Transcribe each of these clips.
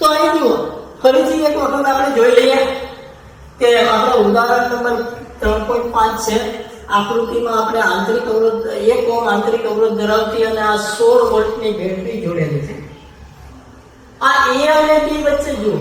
તો અહીં જુઓ ફરીથી એક વખત આપણે જોઈ લઈએ કે આપણે ઉદાહરણ નંબર 3.5 છે. આકૃતિમાં આપણે આંતરિક અવરોધ 1 ઓહ્મ આંતરિક અવરોધ ધરાવતી અને આ 16 વોલ્ટની બેટરી જોડેલી છે. આ A અને B વચ્ચે જુઓ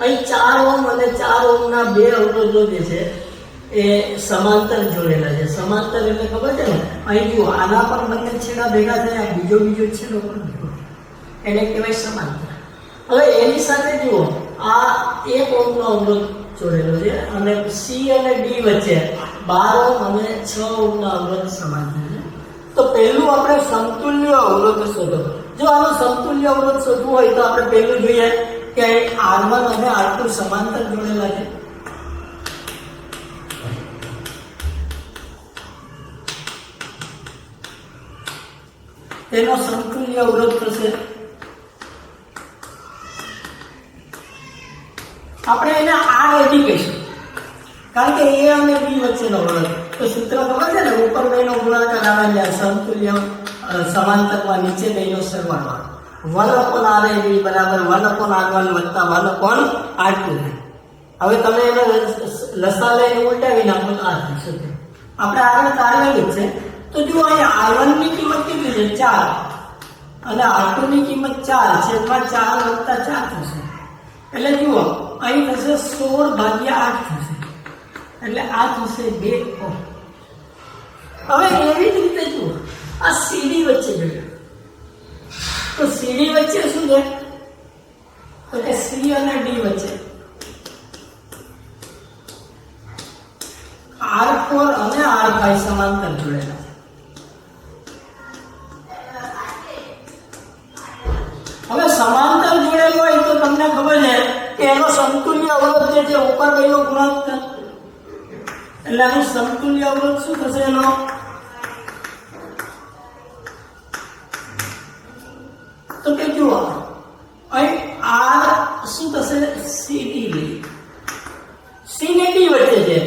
અહીં 4 ઓહ્મ અને 4 ઓહ્મના બે અવરોધો જે છે એ સમાંતર જોડેલા છે. સમાંતર એટલે ખબર છે ને, અહીં જુઓ આના પર બંને છેડા ભેગા થયા, બીજો છેડો પણ ભેગો, એને કહેવાય સમાંતર. હવે એની સાથે જુઓ આ 1 ઓહ્મનો અવરોધ જોડેલો છે અને C અને D વચ્ચે 12 ઓહ્મ અને 6 ઓહ્મનો અવરોધ સમાંતર છે. તો પહેલું આપણે સમતુલ્ય અવરોધ શોધો. જો આનો સમતુલ્ય અવરોધ શોધવું હોય તો આપણે પહેલું જોઈએ કે R1 અને R2 સમાંતર જોડેલા છે. તેનો સમતુલ્ય અવરોધ થશે, આપણે એને RAB કહીશું કારણ કે A અને B વચ્ચેનો અવરોધ. તો સૂત્ર ખબર છે ને, ઉપર બેનો ગુણાકાર આવે સમતુલ્ય સમાંતરમાં નીચે બેનો સરવાળો 1/RAB બરાબર 1/R1 વત્તા 1/R2. હવે તમે એને લસા લઈને ઉલટાવી નાખો તો આ થશે. આપણે આગળ તારવેલું છે. તો જો અહીંયા R1 ની કિંમત કેટલી છે 4 અને R2 ની કિંમત 4 છેદમાં 4 વત્તા 4 થશે. એટલે જુઓ અહીં થશે 16/8 થશે, એટલે આ થશે 2 ઓહ્મ. હવે એવી જ રીતે જુઓ આ CD વચ્ચે જોઈએ તો CD વચ્ચે શું છે, તો કે C અને D વચ્ચે R4 અને R5 સમાંતર જોડેલા છે. હવે સમાંતર જોડેલો હોય તો તમને ખબર છે કે એનો સમતુલ્ય અવરોધ જે છે ઉપર બેનો ગુણાકાર, એટલે આનો સમતુલ્ય અવરોધ શું થશે એનો, તો કે જુઓ અહીં R શું થશે CD C ને D વચ્ચે છે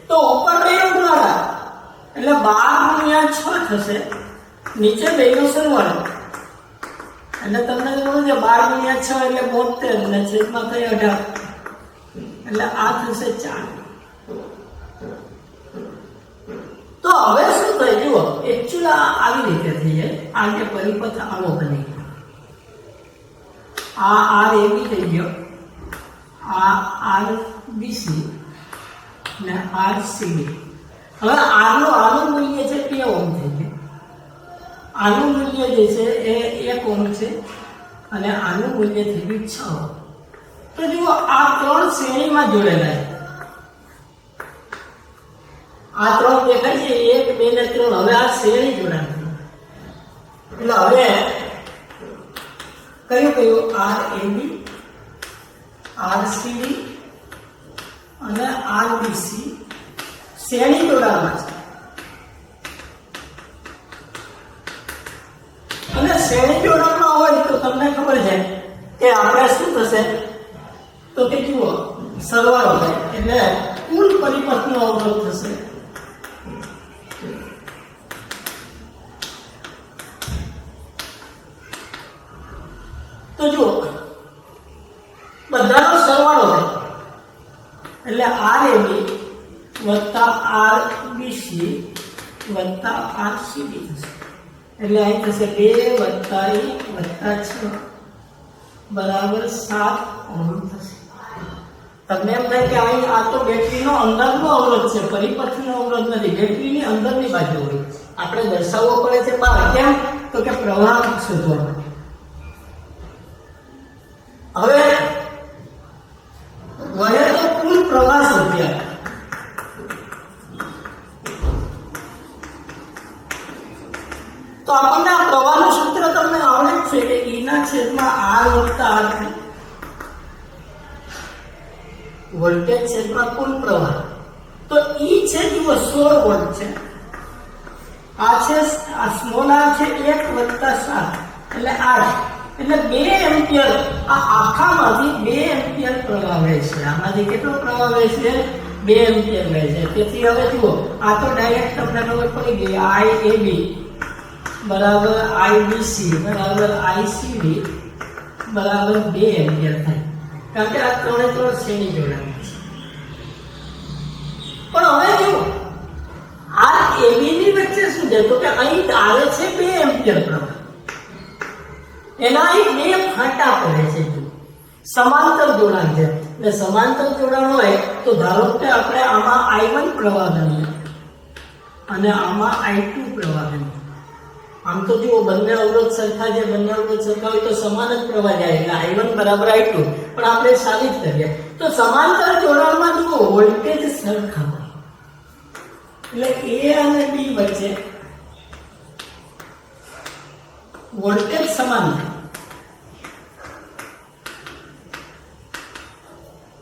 તો ઉપર બેનો ગુણાકાર એટલે 12 × 6 થશે, નીચે બેનો સરવાળો એટલે તમને ખબર છે 12 × 6 એટલે 72 ને છેદમાં થઈ 18 એટલે આ થશે 4. તો હવે શું થાય જુઓ એકચ્યુઅલી આવી રીતે થઈ જાય. આ જે પરિપથ આવો બની ગયો, આ RAB થઈ ગયો, આ RBC ને RCD. હવે આનું મૂલ્ય છે 2 ઓહ્મ થઈ ગયું. આનું મૂલ્ય જે છે એ 1 ઓહ્મ છે અને આનું મૂલ્ય થઈ ગયું 6 ઓહ્મ. તો જુઓ આ 3 શ્રેણીમાં જોડેલા છે. આ 3 દેખાય છે 1 2 ને 3. હવે આ શ્રેણી જોડાણ એટલે હવે કયું RAB RCD અને RBC શ્રેણી જોડાણમાં છે. અને શ્રેણી જોડાણમાં હોય તો તમને ખબર છે કે આપણે શું થશે, તો કે જુઓ સરવાળો થાય એટલે કુલ પરિપથનો અવરોધ થશે. તો જુઓ બધાનો સરવાળો થાય એટલે RAB વત્તા RBC વત્તા RCD થશે. એટલે અહીં થશે 2 વત્તા 1 વત્તા 6 બરાબર 7 ઓહ્મ થશે. તમને એમ થાય કે અહીં આ તો બેટરીનો અંદરનો અવરોધ છે, પરિપથનો અવરોધ નથી, બેટરીની અંદરની બાજુ હોય. આપણે દર્શાવવો પડે છે બહાર. કેમ? તો કે પ્રવાહ શોધવા માટે. હવે વહે તો કુલ પ્રવાહ શોધ્યા. તો આપણને આ પ્રવાહનું સૂત્ર તમને આવડે છે કે E ના છેદમાં R વત્તા R3 વોલ્ટેજ છેદમાં કુલ પ્રવાહ. તો E છે જુઓ 16 વોલ્ટ છે, આ છે આ સ્મોલ r છે 1 વત્તા 7 એટલે 8 એટલે 2 એમ્પિયર. આ આખામાંથી 2 એમ્પિયર પ્રવાહ વહે છે. આમાંથી કેટલો પ્રવાહ વહે છે? 2 એમ્પિયર વહે છે. તેથી હવે જુઓ આ તો ડાયરેક્ટ તમને ખબર પડી ગઈ. IAB બરાબર IBC બરાબર ICD બરાબર 2 એમ્પિયર થાય, કારણ કે આ ત્રણે ત્રણ શ્રેણી જોડાણી છે. પણ હવે જો આ AB ની વચ્ચે શું છે, તો કે અહીં આવે છે 2 એમ્પિયર પ્રવાહ, એના અહીં 2 ફાંટા પડે છે, સમાંતર જોડાણ છે. એટલે સમાંતર જોડાણ હોય તો ધારો કે આપણે આમાં I1 પ્રવાહ ગણીએ અને આમાં I2 પ્રવાહ ગણીએ. આમ તો જુઓ બંને અવરોધ સરખા છે, બંને અવરોધ સરખા હોય તો સમાન જ પ્રવાહ જાય, એટલે I1 બરાબર I2. પણ આપણે સાબિત કરીએ તો સમાંતર જોડાણમાં જુઓ વોલ્ટેજ સરખા હોય, એટલે A અને B વચ્ચે વોલ્ટેજ સમાન થાય.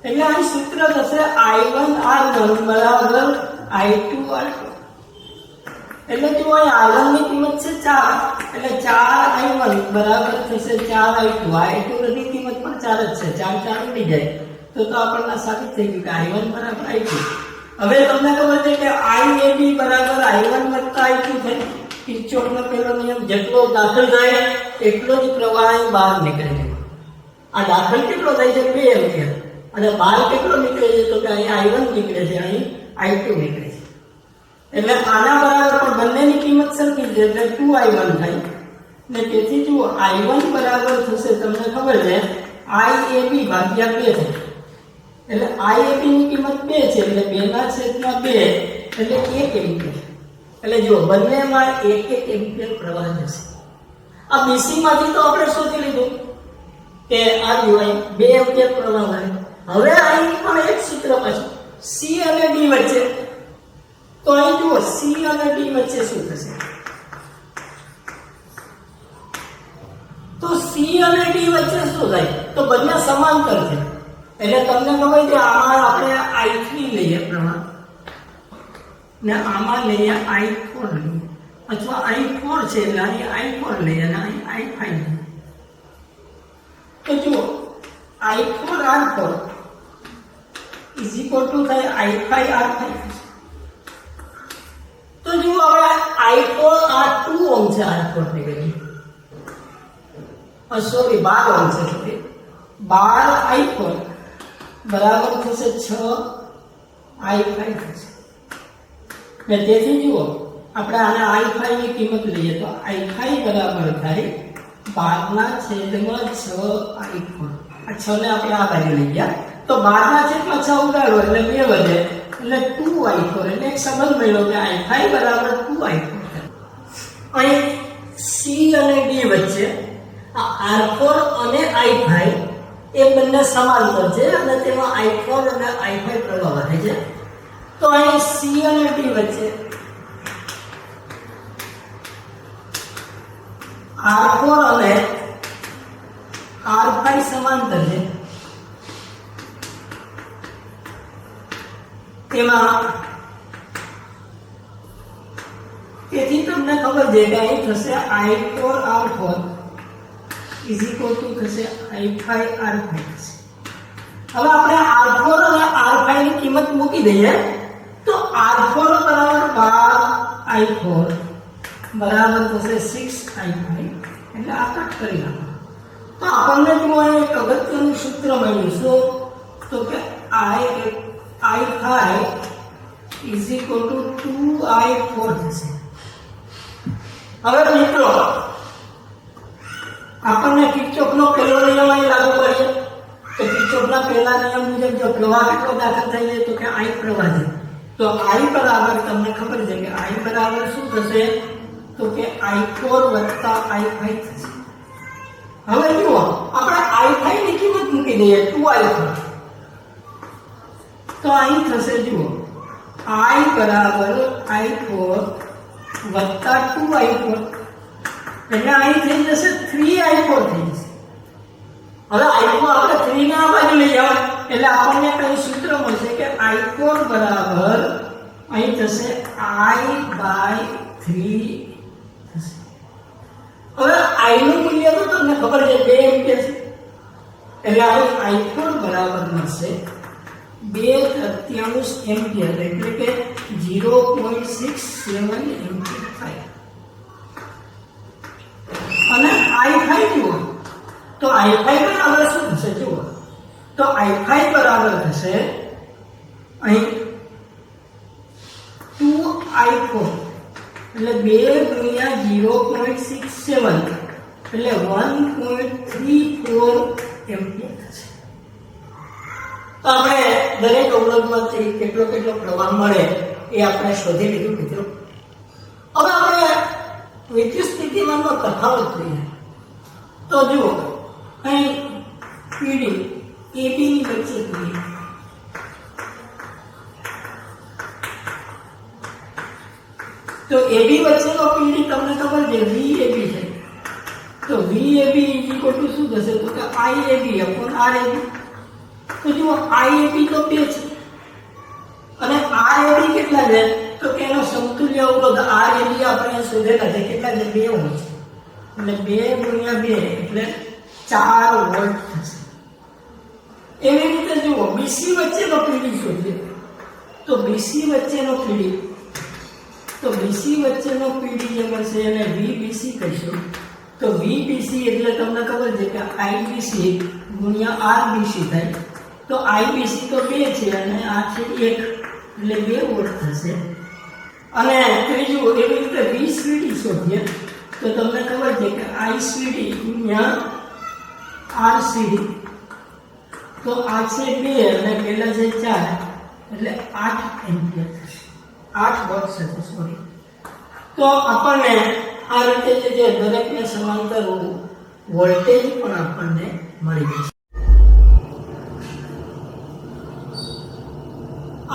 એટલે આ સૂત્ર થશે I1 R1 બરાબર I2 R2. એટલે જો અહીં R1 ની કિંમત છે 4, એટલે 4I1 બરાબર થશે 4I2. I2 ની કિંમત પણ 4 જ છે, 4 4 ઉડી જાય તો આપણને સાબિત થઈ ગયું કે I1 બરાબર I2. હવે તમને ખબર છે કે IAB બરાબર I1 I2 થાય. કિર્ચોફનો પહેલો નિયમ જેટલો દાખલ થાય એટલો જ પ્રવાહ અહીં બહાર નીકળે છે. આ દાખલ કેટલો થાય છે 2 એમ્પિયર, અને બહાર કેટલો નીકળે છે, તો કે અહીં I1 નીકળે છે, અહીં I2 નીકળે છે. એટલે આના બરાબર પણ બંનેની કિંમત સરખી છે, એટલે 2I1 થાય. ને તેથી જુઓ I1 બરાબર થશે, તમને ખબર છે IAB ભાગ્યા 2 થાય. એટલે IAB ની કિંમત 2 છે, એટલે 2/2 એટલે 1 એમ્પિયર. એટલે જુઓ બંનેમાં 1 એમ્પિયર પ્રવાહ જશે. આ BC માંથી તો આપણે શોધી લીધું કે આ જોઈ 2 એમ્પિયર પ્રવાહ વહે. હવે અહીં પણ એક સૂત્ર પાછું C અને D વચ્ચે, તો અહીં જુઓ C અને D વચ્ચે શું થશે, તો C અને D વચ્ચે શું થાય, તો બંને સમાંતર છે. એટલે તમને ખબર છે આમાં આપણે I3 લઈએ પ્રવાહ ને આમાં લઈએ I4 લઈએ, અથવા I4 છે એટલે અહીં I4 લઈએ અને અહીં I5 લઈએ. તો જુઓ I4 R4 is equal to થાય I5 R5. તો જુઓ હવે I4 આ 2 ઓહ્મ છે, R4 ની વેલ્યુ સોરી 12 ઓહ્મ છે, સોરી 12 I4 બરાબર થશે 6 I5 થશે. ને તેથી જુઓ આપણે આને I5 ની કિંમત લઈએ તો I5 બરાબર થાય 12/6 I4. આ 6 ને આપણે આ બાજુ લઈ ગયા તો 12/6 ઉડાડો એટલે 2 વધે, એટલે 2I4. એટલે એક સંબંધ મળ્યો કે I5 બરાબર 2I4 થાય. અહીં C અને D વચ્ચે આ R4 અને I5 એ બંને સમાંતર છે અને તેમાં I4 અને I5 પ્રવાહ વહે છે. તો અહીં C અને D વચ્ચે R4 અને R5 સમાંતર છે, તેમાં તેથી તમને ખબર છે કે અહીં થશે I4 R4 is equal to થશે I5 R5 થશે. હવે આપણે R4 અને R5 ની કિંમત મૂકી દઈએ તો R4 બરાબર 12I4 બરાબર થશે 6I5. એટલે આ કટ કરી નાખો તો આપણને જો એક અગત્યનું સૂત્ર મળ્યું, શું તો કે I5 is equal to 2I4 થશે. હવે મિત્રો આપણને કિર્ચોફનો પહેલો નિયમ અહીં લાગુ પડશે. તો કિર્ચોફના પહેલા નિયમ મુજબ જો પ્રવાહ કેટલો દાખલ થાય છે, તો કે I પ્રવાહ છે. તો I બરાબર તમને ખબર છે કે I બરાબર શું થશે, તો કે I4 વત્તા I5 થશે. હવે જુઓ આપણે I5 ની કિંમત મૂકી દઈએ 2I4, તો અહીં થશે જુઓ I બરાબર I4 વત્તા 2I4, એટલે અહીં થઈ જશે 3I4 થઈ જશે. હવે I4 આપણે 3 ને આ બાજુ લઈ જાવ એટલે આપણને કઈ સૂત્ર મળશે કે I4 બરાબર અહીં થશે I/3 થશે. હવે I નું મૂલ્ય તો તમને ખબર છે 2 એમ્પિયર છે, એટલે અહીં I4 બરાબર મળશે 2/33 એમ્પિયર, એટલે કે 0.67 એમ્પિયર થાય. અને I5 જુઓ તો તો I5 બરાબર શું થશે જુઓ, તો I5 બરાબર થશે અહીં 2I4 એટલે 2 ગુણ્યા 0.67 એટલે 1.34 એમ્પિયર થશે. તો આપણે દરેક અવરોધમાંથી કેટલો પ્રવાહ મળે એ આપણે શોધી લીધું મિત્રો. હવે આપણે વિદ્યુત સ્થિતિમાનનો તફાવત જોઈએ. તો જુઓ અહીં PD AB ની વચ્ચે જોઈએ, તો AB વચ્ચેનો PD તમને ખબર છે VAB છે. તો VAB શું થશે તો કે IAB/RAB. તો જુઓ IAB તો 2 છે અને RAB કેટલા છે તો કે એનો સમતુલ્ય અવરોધ RAB આપણે શોધેલા છે કેટલા છે 2 ઓહ્મ છે. એટલે 2 ગુણ્યા 2 એટલે 4 વોલ્ટ થશે. એવી રીતે જુઓ BC વચ્ચેનો PD શોધીએ. તો BC વચ્ચેનો PD જે મળશે એને VBC કહીશું. તો VBC એટલે તમને ખબર છે કે IBC ગુણ્યા RBC થાય. તો IBC તો 2 છે અને આ છે 1 એટલે 2 વોલ્ટ થશે. અને ત્રીજું એવી રીતે VCD શોધીએ તો તમને ખબર છે કે ICD ગુણ્યા RCD. તો આ છે 2 અને પેલા છે 4 એટલે 8 એમ્પિયર થશે, 8 વોટ થશે સોરી. તો આપણને આ રીતે જે દરેકને સમાંતર વોલ્ટેજ પણ આપણને મળી જશે.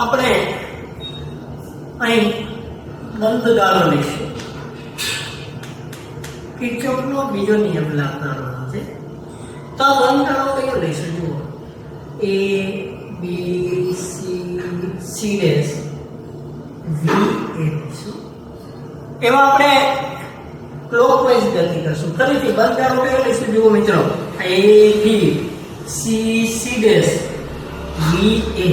આપણે અહીં બંધગાળો લઈશું. કિર્ચોફનો બીજો નિયમ લાગવાનો છે. તો આ બંધગાળો કયો લઈશું જુઓ A B C C dash V A લઈશું. એમાં આપણે ક્લોકવાઇઝ ગતિ કરશું. ફરીથી બંધગાળો કયો લઈશું જુઓ મિત્રો A B C C dash V A.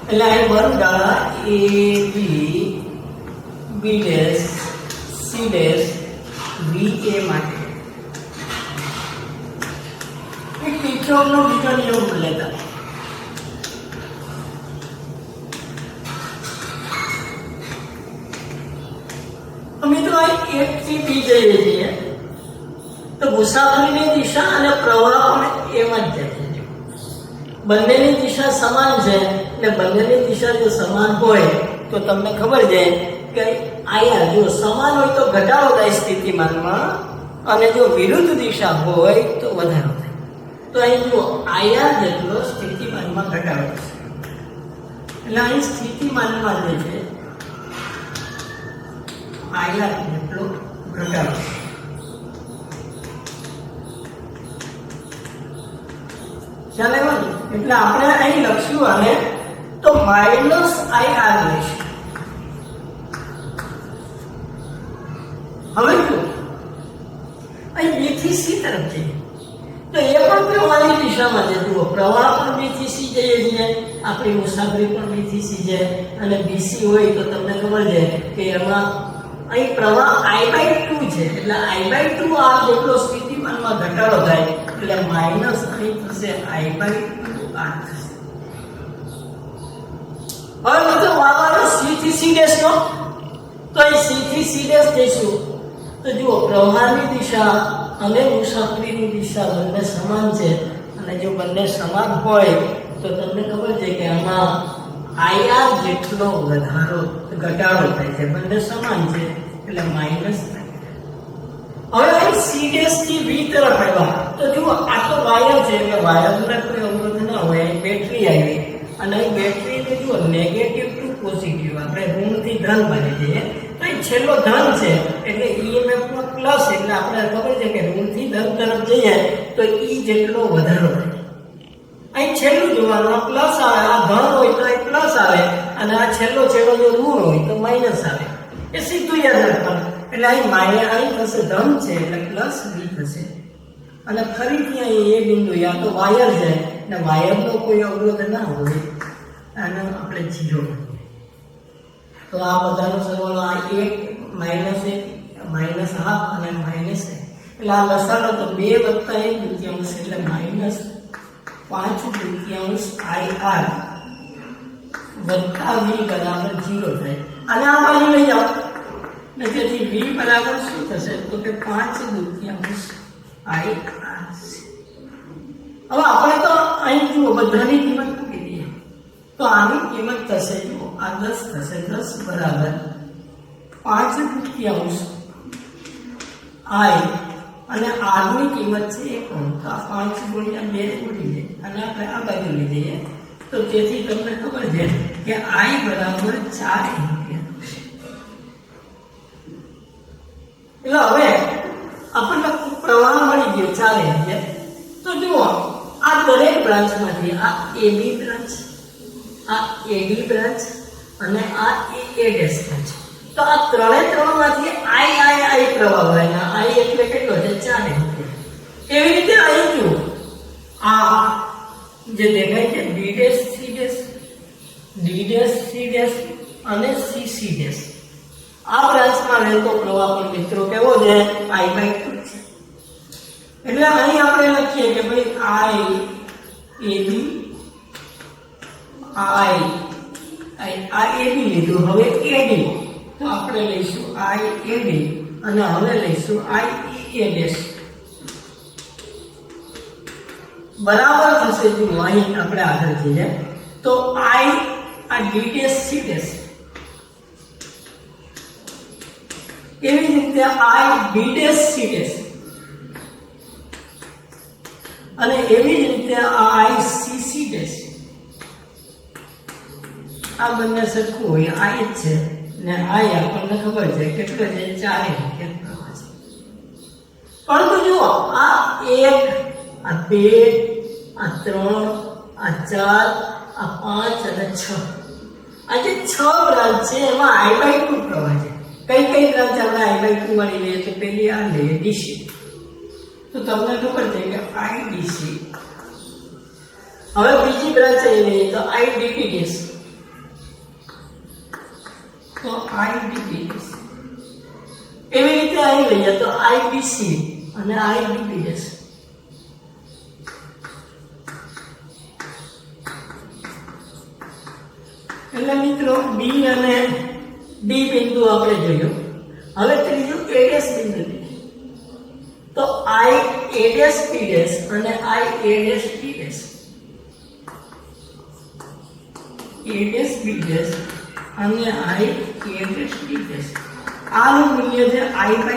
એટલે આ બંધગાળા A B B dash C dash V A માટે એક કિર્ચોફનો બીજો નિયમ લેતા. મિત્રો આ 1 થી B જઈએ છીએ તો મુસાફરીની દિશા અને પ્રવાહ પણ એમ જ જાય છે. બંનેની દિશા સમાન છે એટલે બંનેની દિશા જો સમાન હોય તો તમને ખબર છે કે આયા જો સમાન હોય તો ઘટાડો થાય સ્થિતિમાનમાં અને જો વિરુદ્ધ દિશા હોય તો વધારો થાય. તો અહીં જો આયા જેટલો સ્થિતિમાનમાં ઘટાડો થશે. એટલે અહીં સ્થિતિમાનમાં જે છે આયા જેટલો ઘટાડો. ખ્યાલ આવ્યો? એટલે આપણે અહીં લખશું અને તો -IR લઈશું. હવે જો અહીં B થી C તરફ જઈએ તો એ પણ પ્રવાહની દિશામાં છે. જુઓ પ્રવાહ પણ B થી C જઈએ છીએ, આપણી મુસાફરી પણ B થી C છે અને BC હોય તો તમને ખબર છે કે એમાં અહીં પ્રવાહ I/2 છે એટલે I/2 આ જેટલો સ્થિતિમાનમાં ઘટાડો થાય એટલે માઈનસ અહીં થશે I/2 આ થશે. હવે મિત્રો વાળવાનો C થી C ડેશ નો તો અહીં C થી C ડેશ જઈશું તો જુઓ પ્રવાહની દિશા અને મુસાફરીની દિશા બંને સમાન છે અને જો બંને સમાન હોય તો તમને ખબર છે કે આમાં IR જેટલો ઘટાડો થાય છે. બંને સમાન છે એટલે માઈનસ થાય. હવે અહીં C ડેશ થી V તરફ આવ્યા તો જુઓ આ તો વાયર છે એટલે વાયર દ્વારા કોઈ અવરોધ ના હોય. અહીં બેટરી આવી અને અહીં બેટરીને જુઓ નેગેટિવ ટુ પોઝિટિવ આપણે ઋણથી ધન બની જઈએ તો અહીં છેલ્લો ધન છે એટલે EMF નો પ્લસ એટલે આપણે ખબર છે કે ઋણથી ધન તરફ જઈએ તો E જેટલો વધારો થાય. અહીં છેલ્લું જોવાનું આ પ્લસ આવે, આ ધન હોય તો અહીં પ્લસ આવે અને આ છેલ્લો છેડો જો ઋણ હોય તો માઇનસ આવે. એ સીધું યાદ રાખવાનું. એટલે અહીં અહીં થશે ધન છે એટલે પ્લસ V થશે અને ફરીથી અહીં એ બિંદુ યા તો વાયર છે અને વાયરનો કોઈ અવરોધ ના હોય અને આપણે 0 તો આ બધાનો સરવાળો આ 1 -1 -1/2 અને -1 એટલે આ લસાડો તો 2 વત્તા 1 દૂતીયાંશ એટલે -5 IR વત્તા V બરાબર 0 થાય. અને આ બાજુ લઈ જાઓ એટલે તેથી V બરાબર શું થશે તો કે 5 દૂતીયાંશ IR. હવે આપણે તો અહીં જુઓ બધાની કિંમત મૂકી દઈએ તો આની કિંમત થશે જુઓ આ 10 થશે. 10 બરાબર 5 દૂતીયાંશ I અને R ની કિંમત છે 1 તો આ 5 ગુણ્યા 2 ઉડી જાય અને આપણે આ બાજુ લઈ જઈએ તો તેથી તમને ખબર છે કે I બરાબર 4 એમ્પિયર. એટલે હવે આપણને પ્રવાહ મળી ગયો 4 એમ્પિયર. તો જુઓ આ દરેક બ્રાન્ચમાંથી આ AB બ્રાન્ચ, આ AD બ્રાન્ચ અને આ AA બ્રાન્ચ, તો આ ત્રણેયમાંથી I પ્રવાહ વહેના I એટલે કેટલો છે 4 એમ્પિયર. એવી રીતે અહીં જુઓ આ જે દેખાય છે D', અને CC', આ બ્રાન્ચમાં વહેતો પ્રવાહ પણ મિત્રો કેવો છે I/2 છે. એટલે અહીં આપણે લખીએ કે ભાઈ AB લીધું. હવે AD તો આપણે લઈશું IAD અને હવે લઈશું IEA બરાબર થશે. જો અહીં આપણે આગળ જઈએ તો આ D'C એવી રીતે IB'C અને એવી જ રીતે ICC'. આ બંને સરખું હોય I જ છે ને I આપણને ખબર છે કેટલો છે 4 એમ્પિયર પ્રવાહ છે. પરંતુ જુઓ આ 1, આ 2, આ 3, આ 4, આ 5 અને 6 આ જે 6 બ્રાન્ચ છે એમાં I/2 પ્રવાહ છે. કઈ બ્રાન્ચ આપણે I/2 વાળી લઈએ તો પેલી આ લઈએ DC. તો તમને ખબર છે કે IDC. હવે બીજી બ્રાન્ચ લઈએ તો IDPDS. તો IDPDS એવી રીતે અહીં લઈએ તો IBC અને IDPDS. એટલે મિત્રો B અને D બિંદુ આપણે જોયું. હવે ત્રીજું A' બિંદુ તો IA'P' અને IA'P'. A'B' અને IA'B' આનું મૂલ્ય છે I/2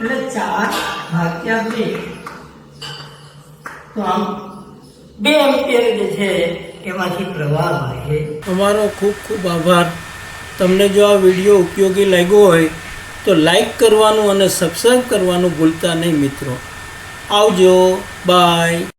એટલે 4/2. તો આમ 2 એમ્પિયર જે છે એમાંથી પ્રવાહ વહે. તમારો ખૂબ ખૂબ આભાર. તમને જો આ વિડીયો ઉપયોગી લાગ્યો હોય તો લાઈક કરવાનું અને સબસ્ક્રાઈબ કરવાનું ભૂલતા નહીં મિત્રો. આવજો. બાય.